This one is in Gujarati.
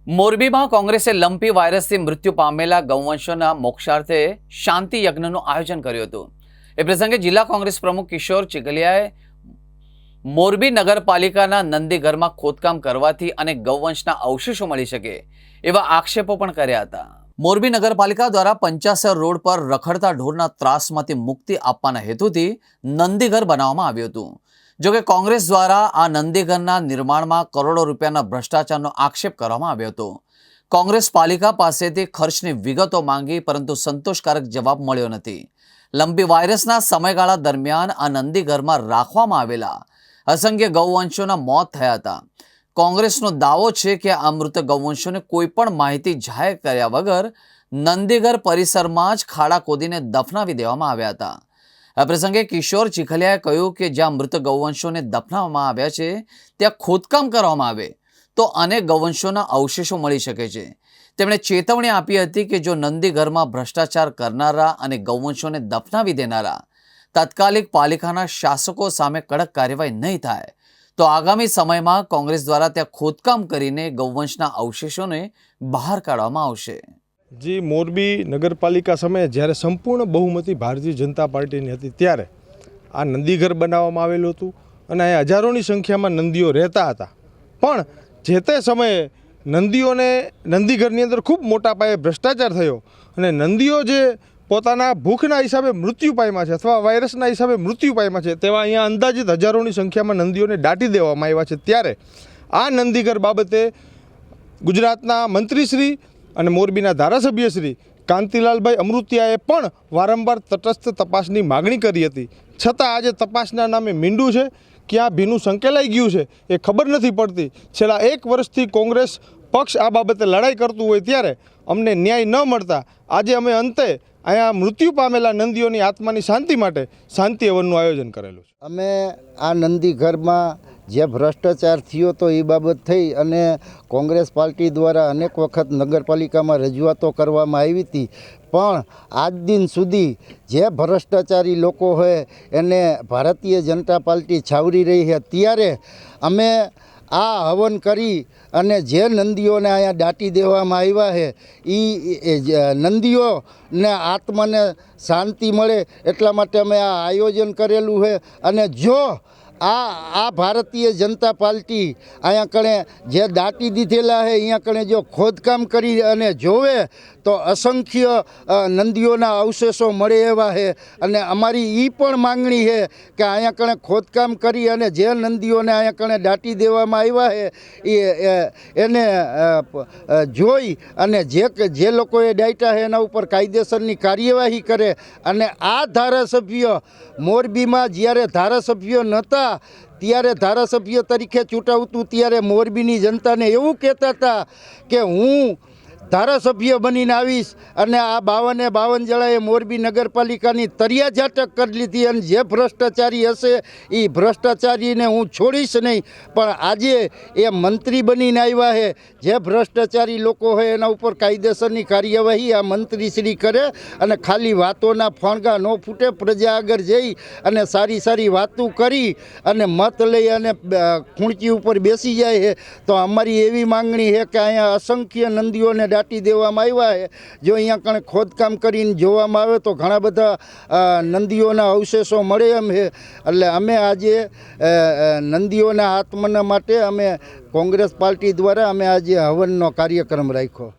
મોરબીમાં કોંગ્રેસે લંપી વાયરસથી મૃત્યુ પામેલા ગૌવંશોના મોક્ષાર્થે શાંતિ યજ્ઞનું આયોજન કર્યું હતું। એ પ્રસંગે જિલ્લા કોંગ્રેસ પ્રમુખ કિશોર ચીખલિયાએ મોરબી નગરપાલિકાના નંદીઘરમાં ખોદકામ કરવાથી અનેક ગૌવંશના અવશેષો મળી શકે એવા આક્ષેપો પણ કર્યા હતા। મોરબી નગરપાલિકા દ્વારા 50 રોડ પર રખડતા ઢોરના ત્રાસમાંથી મુક્તિ આપવાના હેતુથી નંદીઘર બનાવવામાં આવ્યું હતું। જો કે કોંગ્રેસ દ્વારા આ નંદીઘરના નિર્માણમાં કરોડો રૂપિયાના ભ્રષ્ટાચારનો આક્ષેપ કરવામાં આવ્યો હતો। કોંગ્રેસ પાલિકા પાસેથી ખર્ચની વિગતો માંગી પરંતુ સંતોષકારક જવાબ મળ્યો નથી। લંપી વાયરસના સમયગાળા દરમિયાન આ નંદીઘરમાં રાખવામાં આવેલા અસંખ્ય ગૌવંશોના મોત થયા હતા। કોંગ્રેસનો દાવો છે કે આ મૃત ગૌવંશોને કોઈ પણ માહિતી જાહેર કર્યા વગર નંદીઘર પરિસરમાં જ ખાડા ખોદીને દફનાવી દેવામાં આવ્યા હતા। આ પ્રસંગે કિશોર ચીખલિયાએ કહ્યું કે જ્યાં મૃત ગૌવંશોને દફનાવવામાં આવ્યા છે ત્યાં ખોદકામ કરવામાં આવે તો અનેક ગૌવંશોના અવશેષો મળી શકે છે। તેમણે ચેતવણી આપી હતી કે જો નંદીઘરમાં ભ્રષ્ટાચાર કરનારા અને ગૌવંશોને દફનાવી દેનારા તાત્કાલિક પાલિકાના શાસકો સામે કડક કાર્યવાહી નહીં થાય તો આગામી સમયમાં કોંગ્રેસ દ્વારા ત્યાં ખોદકામ કરીને ગૌવંશના અવશેષોને બહાર કાઢવામાં આવશે। जी मोरबी नगरपालिका समय જ્યારે સંપૂર્ણ બહુમતી ભારતીય જનતા પાર્ટીની હતી ત્યારે આ નંદીઘર બનાવવામાં આવેલું હતું અને અહીંયા હજારોની સંખ્યામાં નંદીઓ રહેતા હતા। પણ જે તે સમયે નંદીઘરની અંદર ખૂબ મોટા પાયે ભ્રષ્ટાચાર થયો અને નંદીઓ જે પોતાના ભૂખના હિસાબે મૃત્યુ પામ્યા છે અથવા વાયરસના હિસાબે મૃત્યુ પામ્યા છે તેવા અહીંયા અંદાજિત હજારોની સંખ્યામાં નંદીઓને દાટી દેવામાં આવ્યા છે। ત્યારે આ નંદીઘર બાબતે ગુજરાતના મંત્રીશ્રી અને મોરબીના ધારાસભ્યશ્રી કાંતિલાલભાઈ અમૃતિયાએ પણ વારંવાર તટસ્થ તપાસની માગણી કરી હતી। છતાં આજે તપાસના નામે મીંડું છે, ક્યાં ભીનું સંકેલાઈ ગયું છે એ ખબર નથી પડતી। છેલ્લા 1 વર્ષથી કોંગ્રેસ પક્ષ આ બાબતે લડાઈ કરતું હોય ત્યારે અમને ન્યાય ન મળતા આજે અમે અંતે અહીંયા મૃત્યુ પામેલા નંદીઓની આત્માની શાંતિ માટે શાંતિ હવનનું આયોજન કરેલું છે। અમે આ નંદીઘરમાં જે ભ્રષ્ટાચાર થયો તો એ બાબત થઈ અને કોંગ્રેસ પાર્ટી દ્વારા અનેક વખત નગરપાલિકામાં રજૂઆતો કરવામાં આવી હતી, પણ આજ દિન સુધી જે ભ્રષ્ટાચારી લોકો હોય એને ભારતીય જનતા પાર્ટી છાવરી રહી છે। ત્યારે અમે આ હવન કરી અને જે નંદીઓને અહીંયા દાટી દેવામાં આવ્યા છે એ નંદીઓને આત્માને શાંતિ મળે એટલા માટે અમે આ આયોજન કરેલું છે। અને જો આ ભારતીય જનતા પાર્ટી અહીંયા કણે જે દાટી દીધેલા છે અહીંયા કણે જો ખોદકામ કરી અને જોવે તો અસંખ્ય નંદીઓના અવશેષો મળે એવા છે। અને અમારી એ પણ માંગણી છે કે અહીંયા કણે ખોદકામ કરી અને જે નંદીઓને અહીંયા કણે દાટી દેવામાં આવ્યા છે એને જોઈ અને જે લોકોએ દાટ્યા છે એના ઉપર કાયદેસરની કાર્યવાહી કરે। અને આ ધારાસભ્ય મોરબીમાં જ્યારે ધારાસભ્યો નહોતા ત્યારે ધારાસભ્ય તરીકે ચૂંટાવતું ત્યારે મોરબીની જનતાને એવું કહેતા હતા કે હું ધારાસભ્ય બનીને આવીશ અને આ 52 જણાએ મોરબી નગરપાલિકાની તરિયા ઝાટક કરી લીધી અને જે ભ્રષ્ટાચારી હશે એ ભ્રષ્ટાચારીને હું છોડીશ નહીં। પણ આજે એ મંત્રી બનીને આવ્યા છે, જે ભ્રષ્ટાચારી લોકો હોય એના ઉપર કાયદેસરની કાર્યવાહી આ મંત્રીશ્રી કરે અને ખાલી વાતોના ફણગા ન ફૂટે, પ્રજા આગળ જઈ અને સારી વાતો કરી અને મત લઈ અને ખૂણચી ઉપર બેસી જાય છે। તો અમારી એવી માંગણી છે કે અહીંયા અસંખ્ય નંદીઓને દાટી દેવામાં આવ્યા છે। જો અહીંયા કણે ખોદકામ કરીને જોવામાં આવે તો ઘણા બધા નંદીઓના અવશેષો મળે એમ છે। એટલે અમે આજે નંદીઓના આત્માના માટે અમે કોંગ્રેસ પાર્ટી દ્વારા અમે આજે હવનનો કાર્યક્રમ રાખ્યો।